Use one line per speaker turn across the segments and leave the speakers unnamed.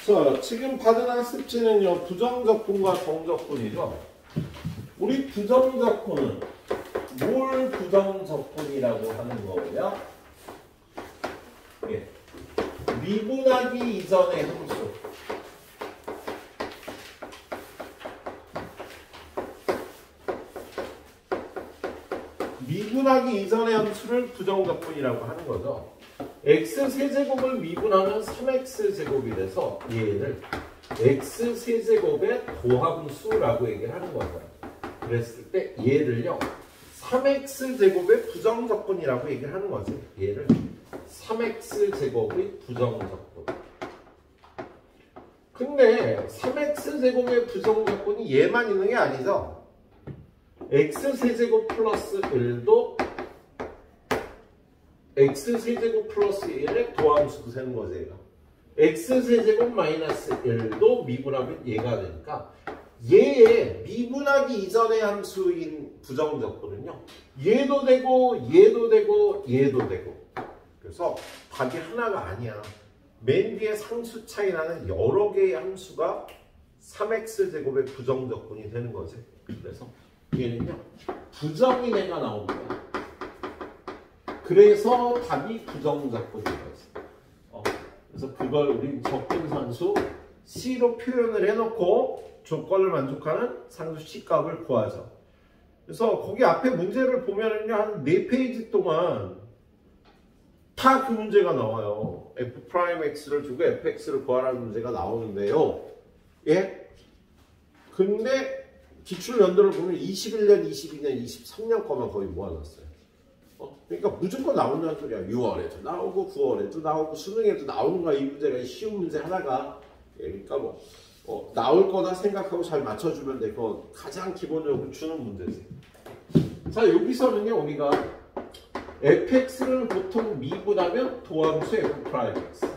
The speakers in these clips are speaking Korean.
자, 지금 받은 학습지는요, 부정적분과 정적분이죠. 우리 부정적분은 뭘 부정적분이라고 하는 거냐? 예. 미분하기 이전의 함수. 미분하기 이전의 함수를 부정적분이라고 하는 거죠. x세제곱을 미분하면 3x제곱이 돼서 얘를 x세제곱의 도함수라고 얘기를 하는 거죠. 그랬을 때 얘를요 3x제곱의 부정적분이라고 얘기를 하는 거지. 얘를 3x제곱의 부정적분. 근데 3x제곱의 부정적분이 얘만 있는 게 아니죠. x세제곱 플러스 1도 x세제곱 플러스 1의 도함수도 되는 거죠. 얘가. x세제곱 마이너스 1도 미분하면 얘가 되니까 얘의 미분하기 이전의 함수인 부정적분은요. 얘도 되고 얘도 되고 얘도 되고. 그래서 답이 하나가 아니야. 맨 뒤에 상수 차이 나는 여러 개의 함수가 3x제곱의 부정적분이 되는 거지. 그래서 얘는요. 부정이 내가 나오는 거야. 그래서 답이 부정적분인 거지. 그래서 그걸 우리 적분상수 C로 표현을 해놓고 조건을 만족하는 상수 C 값을 구하죠. 그래서 거기 앞에 문제를 보면은요, 한 4페이지 동안 다 그 문제가 나와요. F'X를 주고 Fx를 구하라는 문제가 나오는데요. 예? 근데 기출 연도를 보면 21년, 22년, 23년 거만 거의 모아놨어요. 그러니까 무조건 나온다는 소리야. 6월에도 나오고 9월에도 나오고 수능에도 나오는 거야. 이 문제가 쉬운 문제 하나가. 그러니까 나올 거다 생각하고 잘 맞춰주면 돼. 그거 가장 기본적으로 주는 문제지. 자, 여기서는요 우리가 fx를 보통 미분하면 도함수 f'x.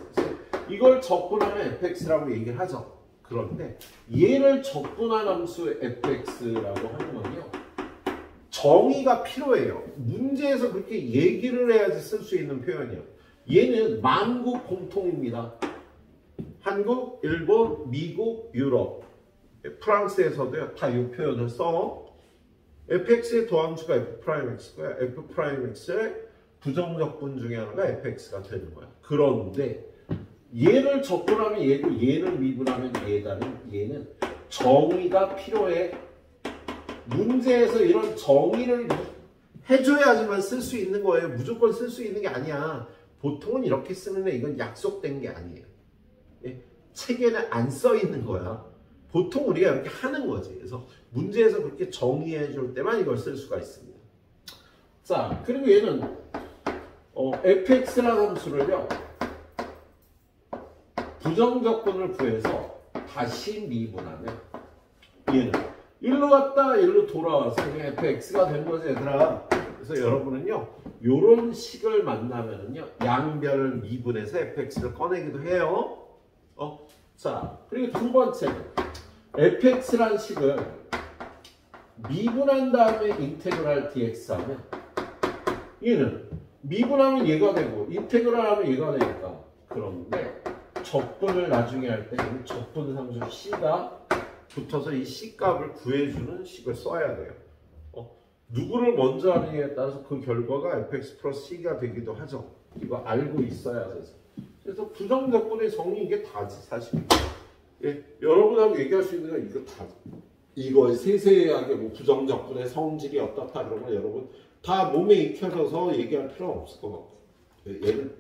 이걸 적분하면 fx라고 얘기를 하죠. 그런데 얘를 적분한 함수 fx라고 하는 건요. 정의가 필요해요. 문제에서 그렇게 얘기를 해야지 쓸 수 있는 표현이에요. 얘는 만국 공통입니다. 한국, 일본, 미국, 유럽, 프랑스에서도요. 다 이 표현을 써. fx의 도함수가 f'x고요. f'x의 부정적분 중에 하나가 fx가 되는 거야. 그런데 얘를 적분하면 얘고 얘를 미분하면 얘는 정의가 필요해. 문제에서 이런 정의를 해줘야지만 쓸 수 있는 거예요. 무조건 쓸 수 있는 게 아니야. 보통은 이렇게 쓰는데 이건 약속된 게 아니에요. 예? 책에는 안 써 있는 거야. 보통 우리가 이렇게 하는 거지. 그래서 문제에서 그렇게 정의해 줄 때만 이걸 쓸 수가 있습니다. 자, 그리고 얘는 fx라는 함수를요. 부정적분을 구해서 다시 미분하면 얘는 1로 갔다 1로 돌아와서 그냥 fx가 된 거지 얘들아. 그래서 여러분은요 요런 식을 만나면은요 양변을 미분해서 fx를 꺼내기도 해요. 자, 그리고 두 번째는 fx란 식을 미분한 다음에 인테그랄 dx 하면 얘는 미분하면 얘가 되고 인테그랄 하면 얘가 되니까. 그런데 적분을 나중에 할 때는 적분상수 C가 붙어서 이 C 값을 구해주는 식을 써야 돼요. 누구를 먼저 하느냐에 따라서 그 결과가 fx 플러스 C가 되기도 하죠. 이거 알고 있어야 돼서. 그래서 부정적분의 정의 이게 다지 사실. 예, 여러분하고 얘기할 수 있는 건 이거 다. 이거 세세하게 뭐 부정적분의 성질이 어떻다 그런 거 여러분 다 몸에 익혀져서 얘기할 필요는 없을 것 같고. 얘는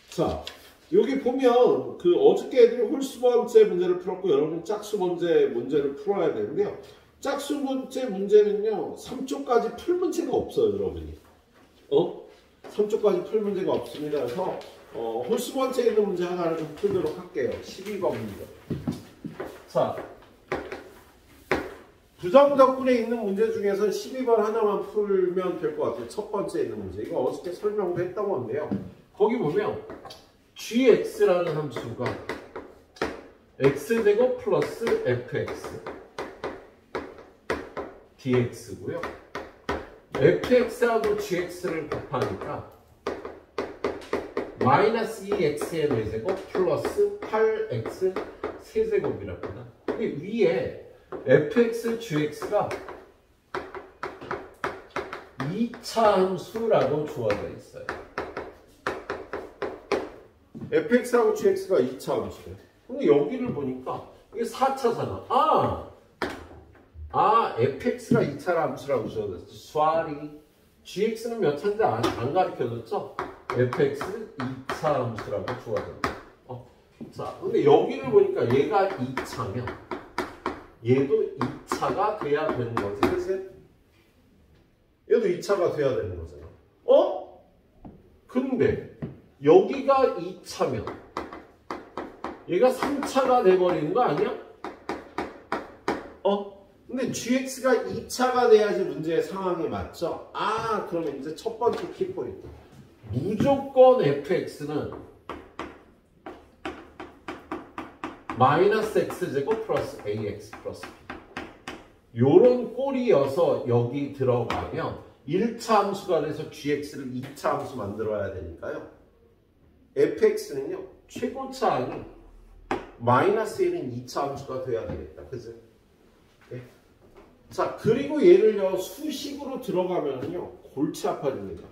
자. 여기 보면 그 어저께 애들이 홀수 번째 문제를 풀었고 여러분 짝수 번째 문제를 풀어야 되는데요. 짝수 번째 문제는요. 3초까지 풀 문제가 없어요. 여러분이. 3초까지 풀 문제가 없습니다. 그래서 홀수 번째에 있는 문제 하나를 좀 풀도록 할게요. 12번입니다. 자, 부정적분에 있는 문제 중에서 12번 하나만 풀면 될 것 같아요. 첫 번째에 있는 문제. 이거 어저께 설명도 했던 건데요. 거기 보면 gx라는 함수가 x제곱 플러스 fx dx고요. fx하고 gx를 곱하니까 마이너스 2x의 4제곱 플러스 8x 세제곱이라고 합니다. 근데 위에 fx, gx가 2차 함수라고 주어져 있어요. fx하고 gx가 2차 함수예요. 근데 여기를 보니까 이게 4차잖아. fx가 2차 함수라고 주어졌어. 수아리. gx는 몇 차인지 안 가르쳐줬죠? fx 2차 함수라고 주어졌다. 자, 근데 여기를 보니까 얘가 2차면 얘도 2차가 돼야 되는 거지. 그치? 얘도 2차가 돼야 되는 거잖아. 근데 여기가 2차면 얘가 3차가 돼버리는 거 아니야? 근데 gx가 2차가 돼야지 문제의 상황이 맞죠? 그러면 이제 첫 번째 키포인트. 무조건 fx는 마이너스 x제곱 플러스 ax 플러스 b. 요런 꼴이어서 여기 들어가면 1차 함수가 돼서 gx를 2차 함수 만들어야 되니까요. fx는요, 최고차항이 마이너스 1은 2차 함수가 돼야 되겠다. 그죠? 네. 자, 그리고 얘를요, 수식으로 들어가면요, 골치 아파집니다.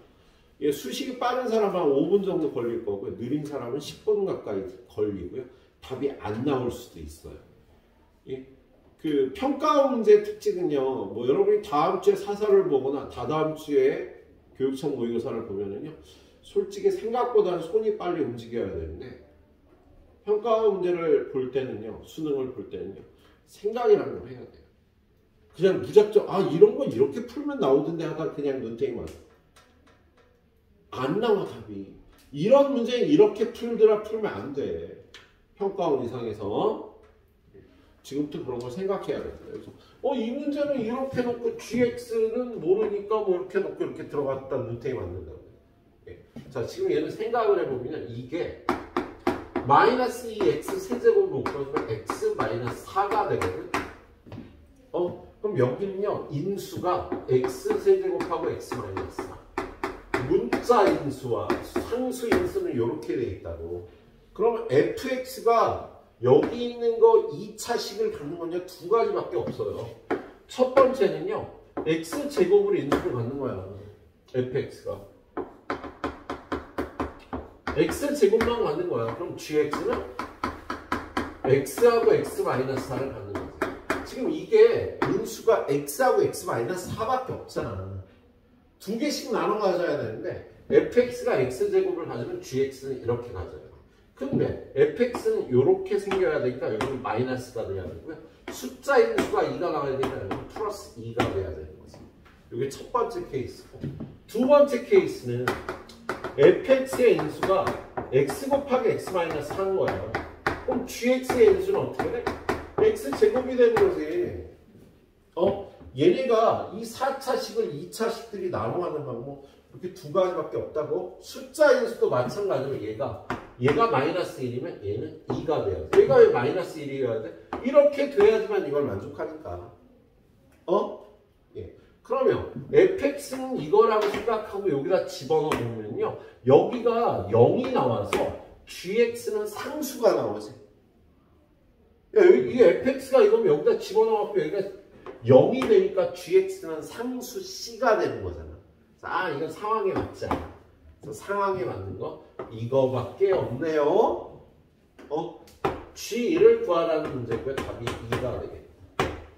예, 수식이 빠른 사람은 한 5분 정도 걸릴 거고요. 느린 사람은 10분 가까이 걸리고요. 답이 안 나올 수도 있어요. 예. 그 평가 문제 특징은요, 뭐 여러분이 다음 주에 사설을 보거나 다다음 주에 교육청 모의고사를 보면은요, 솔직히 생각보다는 손이 빨리 움직여야 되는데, 평가 문제를 볼 때는요, 수능을 볼 때는요, 생각이라는 걸 해야 돼요. 그냥 무작정, 이런 건 이렇게 풀면 나오던데 하다 그냥 눈탱이만. 안 나와, 답이. 이런 문제는 이렇게 풀면 안 돼. 평가원 이상에서. 지금부터 그런 걸 생각해야 돼요. 그래서 이 문제는 이렇게 놓고 gx는 모르니까 뭐 이렇게 놓고 이렇게 들어갔다 눈탱이 맞는다고. 예. 자, 지금 얘는 생각을 해보면 이게 마이너스 2x 세제곱 묶어주면 x 마이너스 4가 되거든. 그럼 여기는요, 인수가 x 세제곱하고 x 마이너스 4. 문자 인수와 상수 인수는 이렇게 돼 있다고. 그러면 fx가 여기 있는 거 2차식을 갖는 건요, 두 가지밖에 없어요. 첫 번째는요, x제곱을 인수를 갖는 거야. fx가. x제곱만 갖는 거야. 그럼 gx는 x하고 x-4를 갖는 거지. 지금 이게 인수가 x하고 x-4밖에 없잖아. 두 개씩 나눠 가져야 되는데 fx가 x제곱을 가지면 gx는 이렇게 가져요. 근데 fx는 이렇게 생겨야 되니까 여기는 마이너스가 돼야 되고요. 숫자 인수가 2가 나와야 되니까 여기는 플러스 2가 돼야 되는 거죠. 이게 첫 번째 케이스고, 두 번째 케이스는 fx의 인수가 x 곱하기 x-4인 거예요. 그럼 gx의 인수는 어떻게 돼? x제곱이 되는 거지. 얘네가 이 4차식을 2차식들이 나눠가는 방법 이렇게 두 가지밖에 없다고. 숫자 인수도 마찬가지로 얘가 마이너스 1이면 얘는 2가 돼야 돼. 얘가 왜 마이너스 1이어야 돼? 이렇게 돼야지만 이걸 만족하니까. 예. 그러면 fx는 이거라고 생각하고 여기다 집어넣으면요, 여기가 0이 나와서 gx는 상수가 나오지. 이 fx가 이거면 여기다 집어넣어갖고 여기가 0이 되니까 gx는 상수 c가 되는 거잖아. 이건 상황에 맞지 않아. 그래서 상황에 맞는 거 이거밖에 없네요. G를 구하라는 문제고요. 답이 2가 되겠다.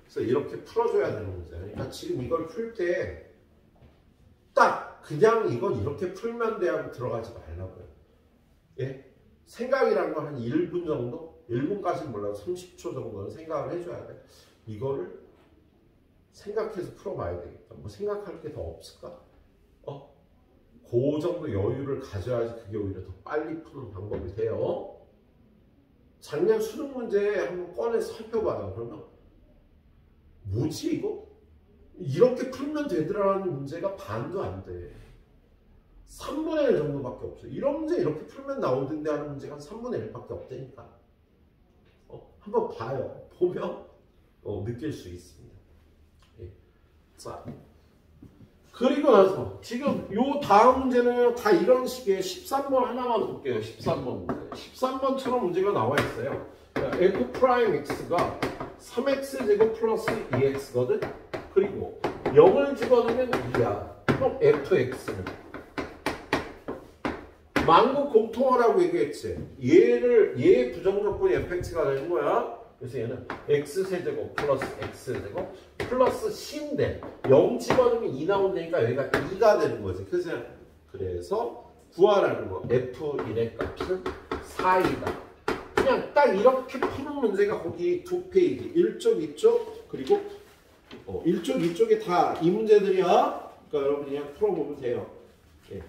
그래서 이렇게 풀어줘야 되는 문제예요. 그러니까 지금 이걸 풀 때 딱 그냥 이건 이렇게 풀면 돼 하고 들어가지 말라고요. 예? 생각이란 건 한 1분 정도? 1분까지는 몰라도 30초 정도는 생각을 해줘야 돼. 이거를 생각해서 풀어봐야 되겠다. 뭐 생각할 게 더 없을까? 그 정도 여유를 가져야지 그게 오히려 더 빨리 푸는 방법이 돼요. 작년 수능 문제 한번 꺼내서 살펴봐요. 그러면 뭐지 이거? 이렇게 풀면 되더라라는 문제가 반도 안 돼. 3분의 1 정도밖에 없어요. 이런 문제 이렇게 풀면 나오던데 하는 문제가 한 3분의 1밖에 없다니까. 한번 봐요. 보면 느낄 수 있습니다. 예. 자, 그리고 나서 지금 요 다음 문제는 다 이런 식의 13번 하나만 볼게요. 13번 문제. 13번처럼 문제가 나와 있어요. f 프라임 x가 3x제곱 플러스 2x거든. 그리고 0을 집어넣으면 2야. 그럼 fx는 만국 공통어라고 얘기했지. 얘의 부정조건이 fx가 되는 거야. 그래서 얘는 x세제곱 플러스 x제곱 플러스 c인데 0 집어넣으면 2 나온다니까 여기가 2가 되는 거지. 그래서 구하라는 거. f1의 값은 4이다. 그냥 딱 이렇게 푸는 문제가 거기 2페이지 1쪽 2쪽 그리고 1쪽 2쪽에 다 이 문제들이야. 그러니까 여러분 그냥 풀어보면 돼요. 예,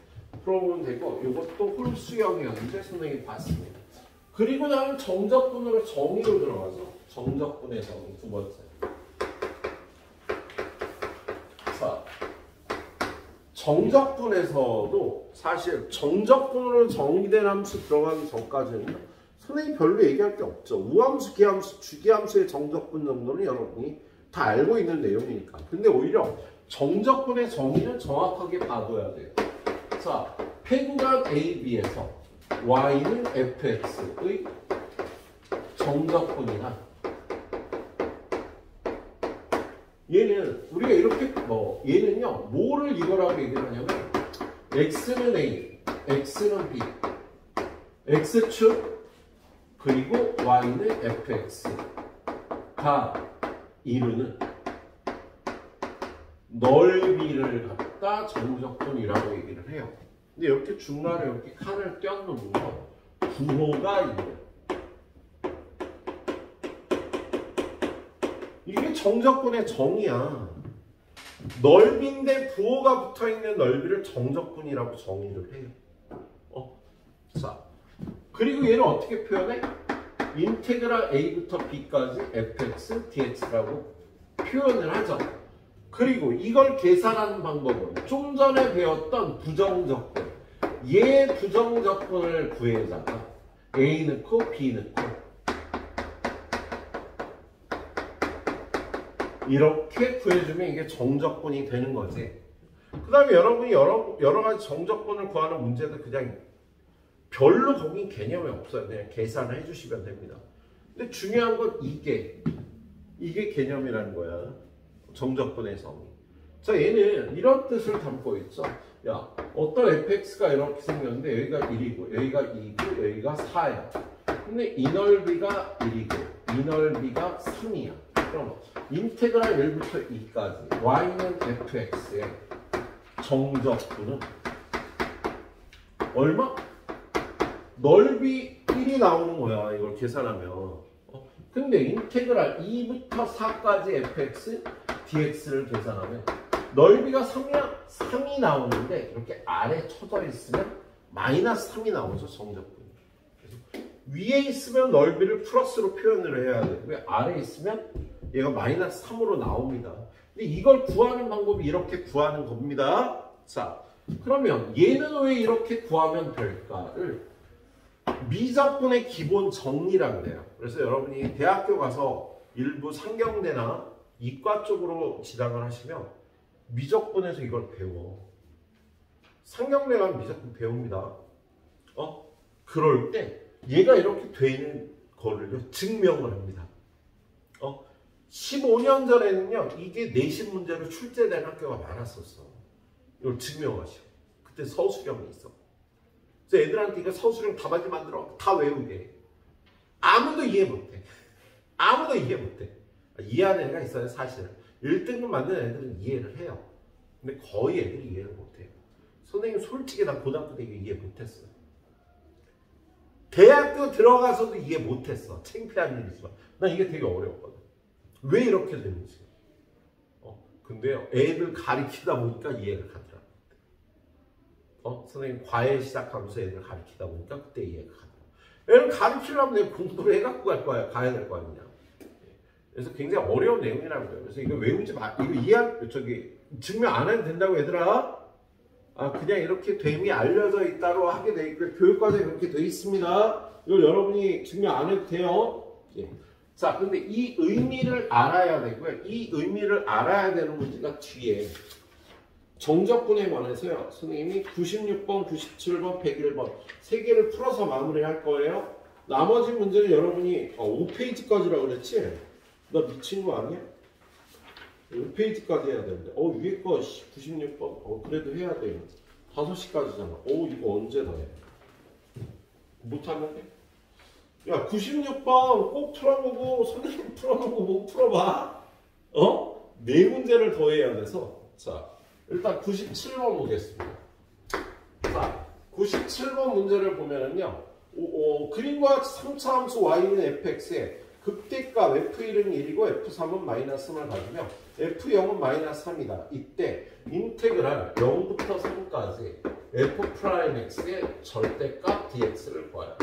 풀어보면 되고 이것도 홀수형이었는데 선생님이 봤습니다. 그리고 나면 정적분으로 정의로 들어가서 정적분의 정의 두 번째. 자, 정적분에서도 사실 정적분으로 정의된 함수 들어가기 전까지는 선생님이 별로 얘기할 게 없죠. 우함수, 기함수, 주기함수의 정적분 정도는 여러분이 다 알고 있는 내용이니까. 근데 오히려 정적분의 정의는 정확하게 봐둬야 돼요. 자, 폐구간 AB에서 y는 fx의 정적분이나 얘는 우리가 이렇게 얘는요 뭐를 이거라고 얘기를 하냐면 x는 a, x는 b, x축 그리고 y는 fx가 이루는 넓이를 갖다 정적분이라고 얘기를 해요. 근데 이렇게 중간에 이렇게 칸을 떼어놓으면 부호가 있는 이게 정적분의 정의야. 넓이인데 부호가 붙어있는 넓이를 정적분이라고 정의를 해요. 자, 그리고 얘는 어떻게 표현해? 인테그랄 a부터 b까지 fx dx라고 표현을 하죠. 그리고 이걸 계산하는 방법은 좀 전에 배웠던 부정적분. 얘 부정적분을 구해다가 a 넣고 b 넣고 이렇게 구해주면 이게 정적분이 되는 거지. 그 다음에 여러분이 여러 가지 정적분을 구하는 문제도 그냥 별로 거긴 개념이 없어요. 그냥 계산을 해주시면 됩니다. 근데 중요한 건 이게 개념이라는 거야. 정적분의 정의. 자, 얘는 이런 뜻을 담고 있죠. 야, 어떤 fx가 이렇게 생겼는데 여기가 1이고 여기가 2고 여기가 4야. 근데 이 넓이가 1이고 이 넓이가 3이야. 그럼 인테그랄 1부터 2까지 y는 fx의 정적분은 얼마? 넓이 1이 나오는 거야. 이걸 계산하면. 근데 인테그랄 2부터 4까지 fx, dx를 계산하면 넓이가 3이야? 3이 나오는데 이렇게 아래 쳐져 있으면 마이너스 3이 나오죠. 정적분이. 그래서 위에 있으면 넓이를 플러스로 표현을 해야 되고 아래에 있으면 얘가 마이너스 3으로 나옵니다. 근데 이걸 구하는 방법이 이렇게 구하는 겁니다. 자, 그러면 얘는 왜 이렇게 구하면 될까를 미적분의 기본 정리라고 해요. 그래서 여러분이 대학교 가서 일부 상경대나 이과 쪽으로 진학을 하시면 미적분에서 이걸 배워. 상경대 가면 미적분 배웁니다. 그럴 때 얘가 이렇게 되는 거를 증명을 합니다. 15년 전에는요 이게 내신 문제로 출제된 학교가 많았었어. 이걸 증명하시오. 그때 서술형이 있어. 그래서 애들한테 이거 서술형 답안지 만들어 다 외우게 해. 아무도 이해 못해. 아무도 이해 못해. 이해하는 애가 있어요. 사실 1등급 만든 애들은 이해를 해요. 근데 거의 애들이 이해를 못해요. 선생님 솔직히 나 고등학교 때 이해 못했어요. 대학교 들어가서도 이해 못했어. 창피한 일이지만 난 이게 되게 어려웠거든. 왜 이렇게 되는지. 근데요 애들 가르치다 보니까 이해가 가더라고요. 선생님 과외 시작하면서 애들 가르치다 보니까 그때 이해가 가더라고요. 애를 가르치려면 내가 공부를 해갖고 갈 거야. 가야 될 거 아니냐. 그래서 굉장히 어려운 내용이라는 거예요. 그래서 이거 외우지 마. 이거 증명 안 해도 된다고 얘들아. 그냥 이렇게 됨이 알려져 있다로 하게 돼 있고 교육과정에 그렇게 돼 있습니다. 이걸 여러분이 증명 안 해도 돼요. 예. 자, 근데 이 의미를 알아야 되고요. 이 의미를 알아야 되는 문제가 뒤에 정적분에 관해서요. 선생님이 96번, 97번, 101번 세 개를 풀어서 마무리할 거예요. 나머지 문제는 여러분이 5페이지까지라고 그랬지? 나 미친 거 아니야? 5페이지까지 해야 되는데 위에 거 96번 그래도 해야 돼요. 5시까지잖아. 이거 언제 더 해? 못하는데? 야 96번 꼭 풀어보고 선생님 풀어보고 못 풀어봐. 네 문제를 더 해야 돼서 자 일단 97번 보겠습니다. 자 97번 문제를 보면은요 그림과 같이 3차 함수 y는 fx에 극대값 f1은 1이고 f3은 마이너스 3을 가지며 f0은 마이너스 3이다. 이때 인테그랄 0부터 3까지 f'x의 절대값 dx를 구하라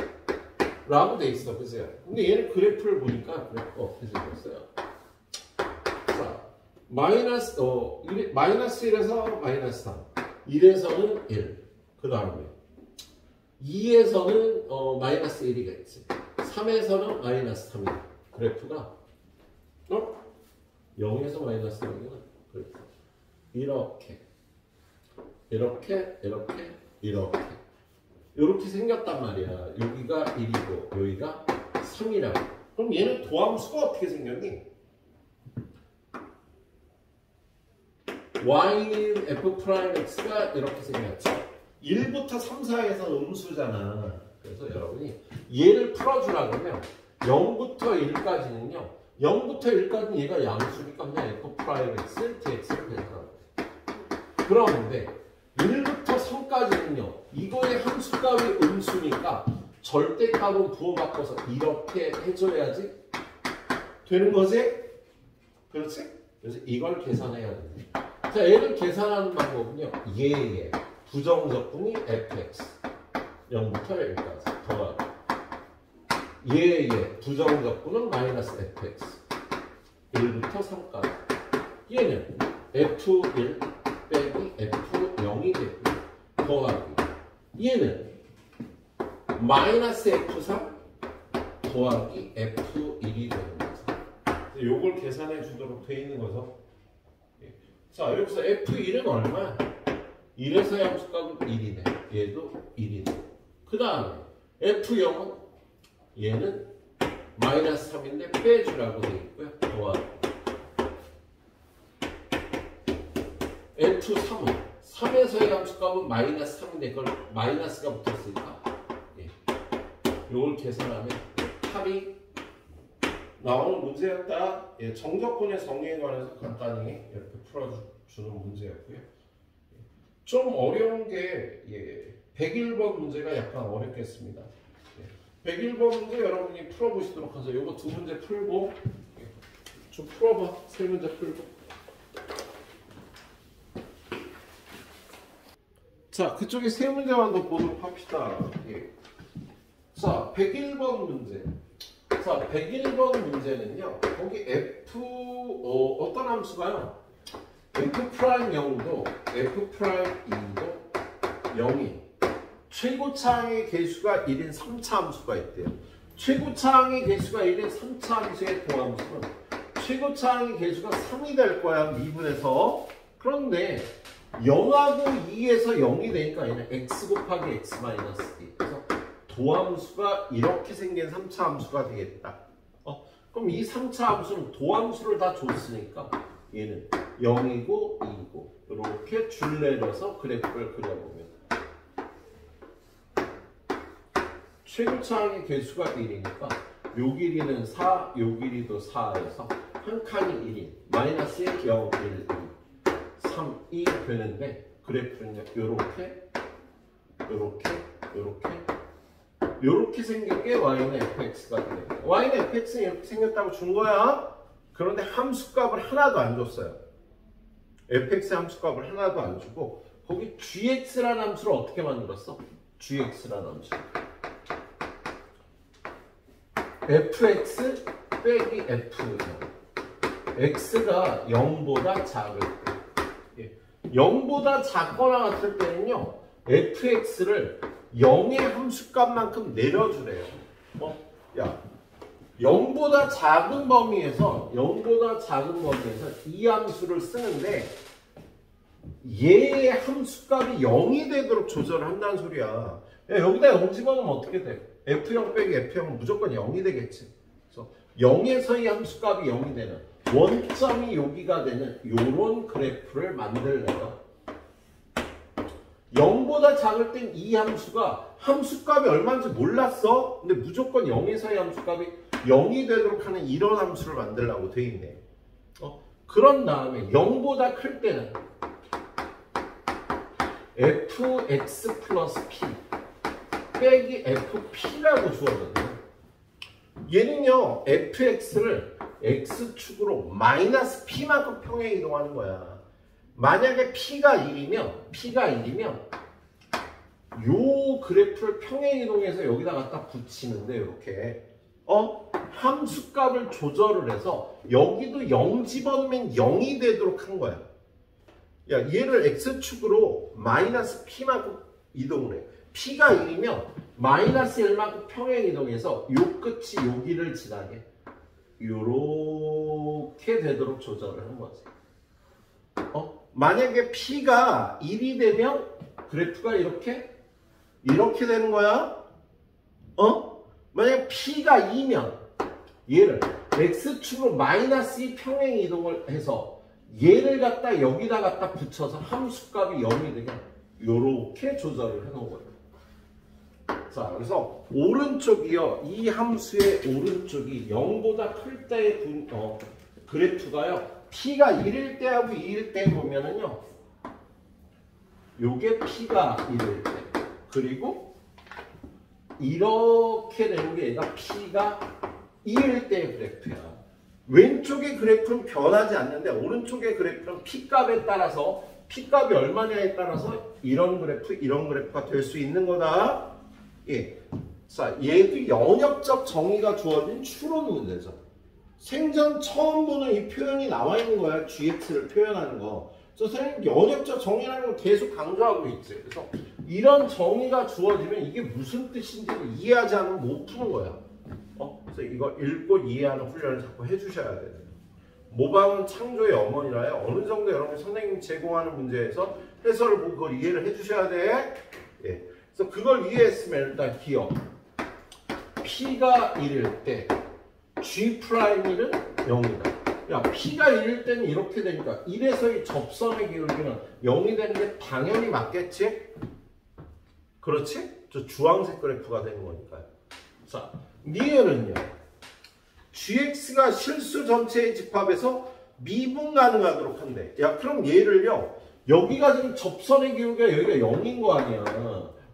라고 돼 있어. 그죠? 근데 얘는 그래프를 보니까 그래프가 어떻게 생겼어요? 자 마이너스 1에서 마이너스 3 1에서는 1 그 다음에 2에서는 마이너스 1이겠지. 3에서는 마이너스 3이야. 그래프가 0에서 마이너스 3이구나. 그래프. 이렇게 생겼단 말이야. 여기가 1이고 여기가 3이라고. 그럼 얘는 도함수가 어떻게 생겼니? y는 f'x가 이렇게 생겼죠. 1부터 3, 4에서 음수잖아. 그래서 여러분이 얘를 풀어주라 그러면 0부터 1까지는요. 0부터 1까지는 얘가 양수니까 그냥 f'x, dx를 계산하면 돼. 그러는데 1부터 3까지는요. 이거의 함수값이 음수니까 절대값은 부호바꿔서 이렇게 해줘야지 되는 거지? 그렇지? 그래서 이걸 계산해야 돼. 자, 얘를 계산하는 방법은요. 얘의 부정적분이 fx 0부터 1까지 더하기 얘의 부정적분은 마이너스 fx 1부터 3까지 얘는 f1 빼기 f0이 되고 더하기 얘는 마이너스 f3 더하기 f1이 되는 거죠. 요걸 계산해 주도록 돼 있는 거죠. 자, 여기서 f1은 얼마야? 1에서 함수값은 1이네. 얘도 1이네. 그 다음에 f0은 얘는 마이너스 3인데 빼주라고 되어 있고요. 더하기 f3은 3에서의 함수값은 마이너스 3인데 그걸 마이너스가 붙었으니까 이걸 계산하면 합이 나오는 문제였다. 정적분의 정의에 관해서 간단히 이렇게 풀어주는 문제였고요. 좀 어려운 게 101번 문제가 약간 어렵겠습니다. 101번 문제 여러분이 풀어보시도록 하세요. 이거 두 문제 풀고 좀 풀어봐. 세 문제 풀고. 자, 그쪽에 세 문제만 더 보도록 합시다. 자, 101번 문제. 자, 101번 문제는요. 거기 어떤 함수가요? F'0도 F'2도 0이 최고차항의 개수가 1인 3차 함수가 있대요. 최고차항의 개수가 1인 3차 함수의 도함수는 최고차항의 개수가 3이 될 거야. 미분에서. 그런데 0하고 2에서 0이 되니까 얘는 x 곱하기 x 마이너스 2. 그래서 도함수가 이렇게 생긴 3차 함수가 되겠다. 그럼 이 3차 함수는 도함수를 다 줬으니까 얘는 0이고 2이고 이렇게 줄 내려서 그래프를 그려보면 최고차항의 개수가 1이니까 요 길이는 4, 요 길이도 4에서 한 칸이 1인 마이너스 1, 0, 1, 2, 3, 2 되는데 그래프는요 요렇게 생긴 게 y는 fx가 됩니다. y는 fx는 이렇게 생겼다고 준 거야. 그런데 함수값을 하나도 안 줬어요. fx 함수값을 하나도 안 주고 거기 gx라는 함수를 어떻게 만들었어? gx라는 함수. fx 빼기 f0. x가 0보다 작을 때. 0보다 작거나 같을 때는요. fx를 0의 함수값만큼 내려주래요. 야, 0보다 작은 범위에서 이 함수를 쓰는데 얘의 함수값이 0이 되도록 조절을 한다는 소리야. 야, 여기다 0 집어넣으면 어떻게 돼? F0 빼기 F0은 무조건 0이 되겠지. 그래서 0에서의 함수값이 0이 되는 원점이 여기가 되는 요런 그래프를 만들래요. 0보다 작을 땐 이 함수가 함수값이 얼마인지 몰랐어? 근데 무조건 0에서의 함수값이 0이 되도록 하는 이런 함수를 만들려고 돼 있네. 그런 다음에 0보다 클 때는 fx 플러스 p 빼기 fp라고 주어졌네. 얘는요 fx를 x축으로 마이너스 p만큼 평행 이동하는 거야. 만약에 p가 1이면 요 그래프를 평행 이동해서 여기다 갖다 붙이는데 이렇게 함수값을 조절을 해서 여기도 0 집어넣으면 0이 되도록 한 거야. 야, 얘를 x축으로 마이너스 p만큼 이동을 해. p가 1이면 마이너스 1만큼 평행 이동해서 요 끝이 여기를 지나게 요렇게 되도록 조절을 한 거지. 만약에 p가 1이 되면 그래프가 이렇게 되는 거야. 만약에 p가 2면 얘를 x축으로 마이너스 2 평행 이동을 해서 얘를 갖다 여기다 갖다 붙여서 함수값이 0이 되게 요렇게 조절을 해놓은 거예요. 자, 그래서 오른쪽이요. 이 함수의 오른쪽이 0보다 클 때의 그래프가요. p가 1일 때하고 2일 때 보면은요. 요게 p가 1일 때. 그리고 이렇게 되는 게 얘가 p가 2일 때의 그래프야. 왼쪽의 그래프는 변하지 않는데 오른쪽의 그래프는 p값에 따라서 p값이 얼마냐에 따라서 이런 그래프가 될 수 있는 거다. 예. 자, 얘도 연역적 정의가 주어진 추론 문제죠. 생전 처음 보는 이 표현이 나와 있는 거야. gx를 표현하는 거. 그래서 선생님 연역적 정의라는 걸 계속 강조하고 있지. 그래서 이런 정의가 주어지면 이게 무슨 뜻인지를 이해하지 않으면 못 푸는 거야. 그래서 이거 읽고 이해하는 훈련을 자꾸 해주셔야 돼요. 모방은 창조의 어머니라요. 어느 정도 여러분 선생님이 제공하는 문제에서 해설을 보고 그걸 이해를 해주셔야 돼. 예. 그래서 그걸 이해했으면 일단 기억. P가 1일 때 G'1은 0이다. 야, P가 1일 때는 이렇게 되니까 1에서의 접선의 기울기는 0이 되는 게 당연히 맞겠지? 그렇지? 저 주황색 그래프가 되는 거니까요. 자, 니은은요. gx가 실수 전체의 집합에서 미분 가능하도록 한대. 야, 그럼 얘를요. 여기가 지금 접선의 기울기가 여기가 0인 거 아니야.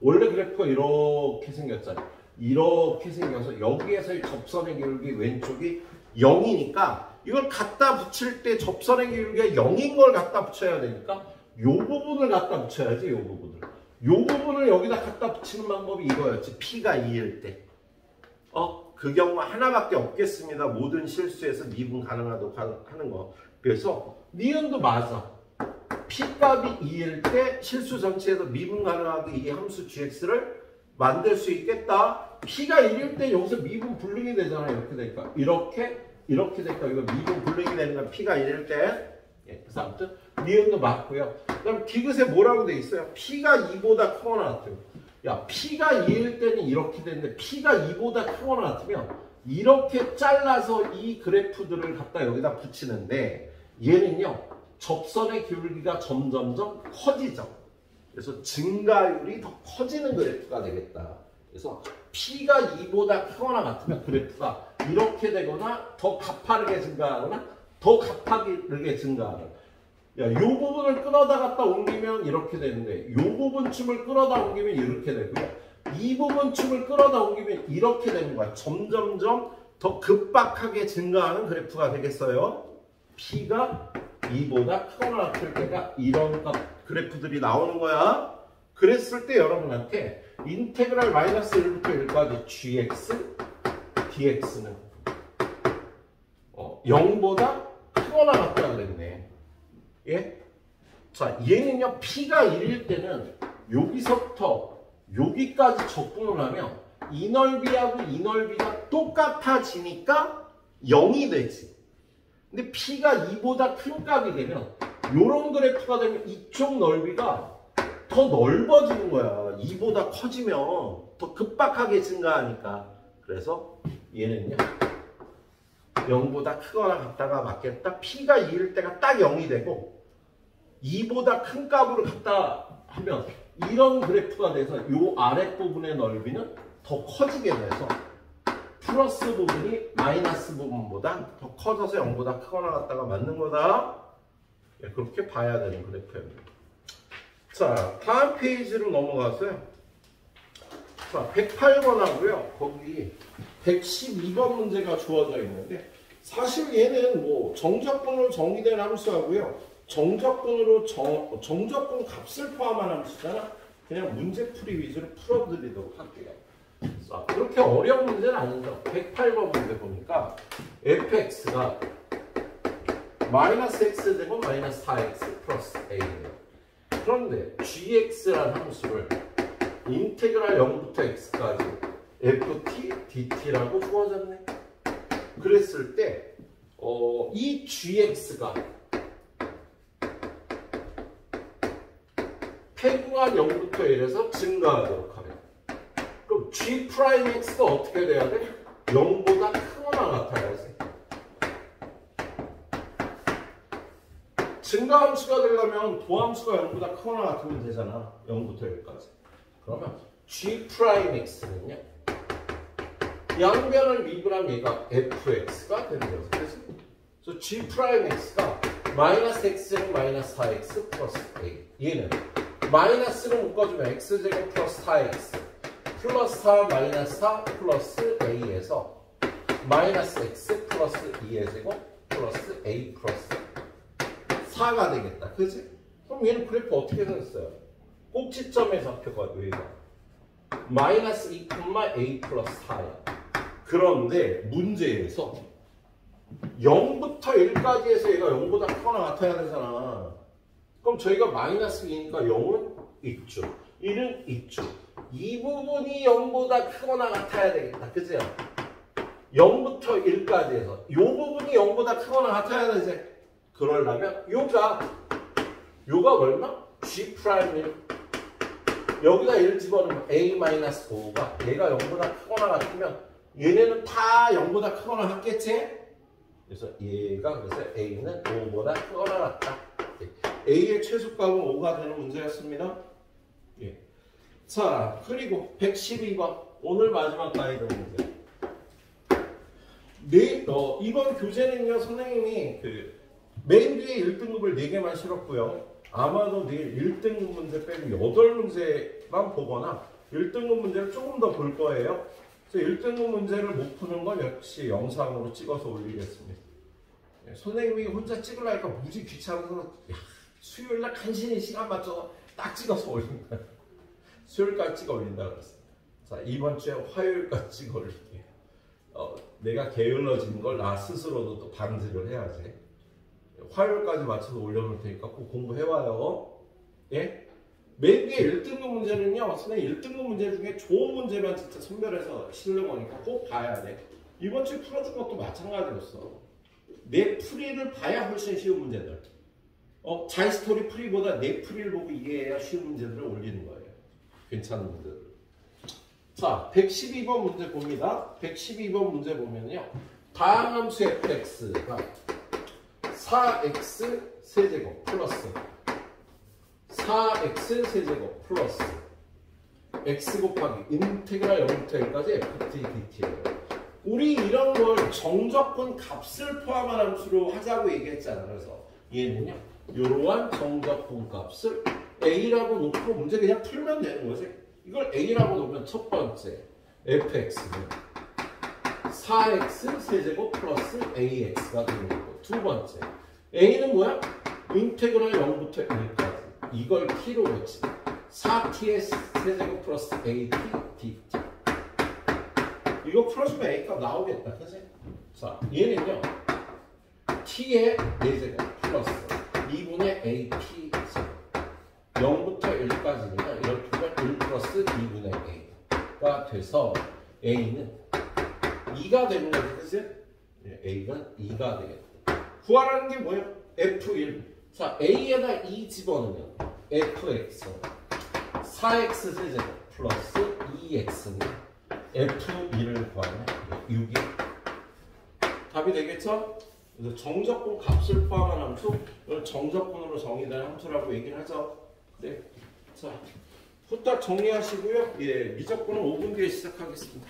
원래 그래프가 이렇게 생겼잖아. 이렇게 생겨서 여기에서의 접선의 기울기 왼쪽이 0이니까 이걸 갖다 붙일 때 접선의 기울기가 0인 걸 갖다 붙여야 되니까 요 부분을 갖다 붙여야지. 요 부분을 여기다 갖다 붙이는 방법이 이거였지. P가 2일 때. 그 경우 하나밖에 없겠습니다. 모든 실수에서 미분 가능하도록 하는 거. 그래서 니은도 맞아. P값이 2일 때 실수 전체에서 미분 가능하게 이 함수 gx를 만들 수 있겠다. P가 1일 때 여기서 미분 불능이 되잖아. 이렇게 되니까. 이렇게 되니까 이거 미분 불능이 되는 건 P가 1일 때. 예, 그래서 아무튼 니은도 맞고요. 그럼 디귿에 뭐라고 돼 있어요? P가 2보다 크거나 같아요. 야, P가 2일 때는 이렇게 되는데 P가 2보다 크거나 같으면 이렇게 잘라서 이 그래프들을 갖다 여기다 붙이는데 얘는요. 접선의 기울기가 점점점 커지죠. 그래서 증가율이 더 커지는 그래프가 되겠다. 그래서 P가 2보다 크거나 같으면 그래프가 이렇게 되거나 더 가파르게 증가하거나 더 가파르게 증가하는. 야, 요 부분을 끌어다 갖다 옮기면 이렇게 되는데 요 부분쯤을 끌어다 옮기면 이렇게 되고요. 이 부분쯤을 끌어다 옮기면 이렇게 되는 거야. 점점점 더 급박하게 증가하는 그래프가 되겠어요. P가 2보다 크거나 같을 때가 이런 그래프들이 나오는 거야. 그랬을 때 여러분한테 인테그랄 마이너스 1부터 1까지 gx, dx는 0보다 크거나 같다 그랬네. 예? 자, 얘는요, P가 1일 때는 여기서부터 여기까지 적분을 하면 이 넓이하고 이 넓이가 똑같아지니까 0이 되지. 근데 P가 2보다 큰 값이 되면 요런 그래프가 되면 이쪽 넓이가 더 넓어지는 거야. 2보다 커지면 더 급박하게 증가하니까. 그래서 얘는요 0보다 크거나 같다가 맞겠다. P가 2일 때가 딱 0이 되고 2보다 큰 값으로 갖다 하면 이런 그래프가 돼서 요 아랫부분의 넓이는 더 커지게 돼서 플러스 부분이 마이너스 부분보다 더 커져서 0보다 크거나 같다가 맞는 거다. 그렇게 봐야 되는 그래프입니다. 자, 다음 페이지로 넘어가서요. 자, 108번 하고요. 거기 112번 문제가 주어져 있는데 사실 얘는 뭐 정적분으로 정의된 함수하고요. 정적분으로 정적분 값을 포함한 함수잖아. 그냥 문제풀이 위주로 풀어드리도록 할게요. 자, 그렇게 어려운 문제는 아닌데 108번 문제 보니까 fx가 마이너스 x제곱 마이너스 4x 플러스 a예요. 그런데 gx라는 함수를 인테그랄 0부터 x까지 ft, dt라고 주어졌네. 그랬을 때 이 gx가 폐구가 0부터 1에서 증가하도록 하면 그럼 g'x가 어떻게 돼야 돼? 0보다 크거나 같아야지. 증가함수가 되려면 도함수가 0보다 크거나 같으면 되잖아. 0부터 1까지. 그러면 g'x는요. 양변을 미분하면 얘가 fx가 되는 거죠. 그래서 g'x가 마이너스 x제곱 마이너스 4x 플러스 a. 얘는 마이너스를 묶어주면 x제곱 플러스 4x 플러스 4 마이너스 4 플러스 a에서 마이너스 x 플러스 2의 제곱 플러스 a 플러스 4가 되겠다. 그치? 그럼 얘는 그래프 어떻게 생겼어요? 꼭지점의 좌표가 여기가 마이너스 2, a 플러스 4야. 그런데 문제에서 0부터 1까지 해서 얘가 0보다 크거나 같아야 되잖아. 그럼 저희가 마이너스 2니까 0은 있죠. 1은 있죠. 이 부분이 0보다 크거나 같아야 되겠다. 그죠? 0부터 1까지 해서 이 부분이 0보다 크거나 같아야 되지. 그러려면 요가 얼마? G'1 여기다 1 집어넣으면 A-5가 얘가 0보다 크거나 같으면 얘네는 다 0보다 크거나 같겠지? 그래서 얘가 그래서 A는 5보다 크거나 같다. A의 최소값은 5가 되는 문제였습니다. 예. 자, 그리고 112번 오늘 마지막 가이드 문제. 이번 교재는요 선생님이 맨 뒤에 1등급을 4개만 실었고요. 아마도 내일 1등급 문제 빼고 8문제만 보거나 1등급 문제를 조금 더 볼 거예요. 그래서 1등급 문제를 못 푸는 건 역시 영상으로 찍어서 올리겠습니다. 선생님이 혼자 찍으려니까 무지 귀찮아서 수요일날 간신히 시간 맞춰서 딱 찍어서 올린다. 수요일까지 찍어 올린다 그랬습니다. 자, 이번 주에 화요일까지 찍어 올릴게요. 내가 게을러진 걸 나 스스로도 또 방지를 해야지. 화요일까지 맞춰서 올려놓을 테니까 꼭 공부해와요. 예? 맨 뒤에 1등급 문제는요, 선생님 1등급 문제 중에 좋은 문제만 진짜 선별해서 실는 거니까 꼭 봐야 돼. 이번 주에 풀어준 것도 마찬가지였어. 내 풀이를 봐야 훨씬 쉬운 문제들. 자이스토리 풀이보다 내 풀이를 보고 이해해야 쉬운 문제들을 올리는 거예요. 괜찮은 문제들. 자, 112번 문제 봅니다. 112번 문제 보면요. 다항함수 fx가 4x 세제곱 플러스 4x 세제곱 플러스 x 곱하기 인테그랄 0부터 1까지 ft dt예요. 우리 이런 걸 정적분 값을 포함한 함수로 하자고 얘기했잖아. 그래서 얘는요. 이러한 정적분 값을 a라고 놓고 문제 그냥 풀면 되는 거지. 이걸 a라고 놓으면 첫 번째 fx는 4x 세제곱 플러스 ax가 되는 거고, 두 번째 a는 뭐야? 인테그랄 0부터 1까지 이걸 t로 놓지 4t의 세제곱 플러스 at dt 이거 풀어주면 a값 나오겠다. 그치? 자, 얘는요 t의 4제곱 플러스 2분의 at 제곱 0부터 1까지니까 이렇게 하면 1 플러스 2분의 a가 돼서 a는 2가 되는 거지. 그치? a가 2가 되겠다. 구하라는 게 뭐야? F1 자, A에다 2 집어넣으면 fx 4x 세제곱 플러스 2x는 f2를 구하면 6이 답이 되겠죠? 그래서 정적분 값을 포함한 함수, 이걸 정적분으로 정의된 함수라고 얘기를 하죠. 네. 자, 후딱 정리하시고요. 예, 미적분은 5분 뒤에 시작하겠습니다.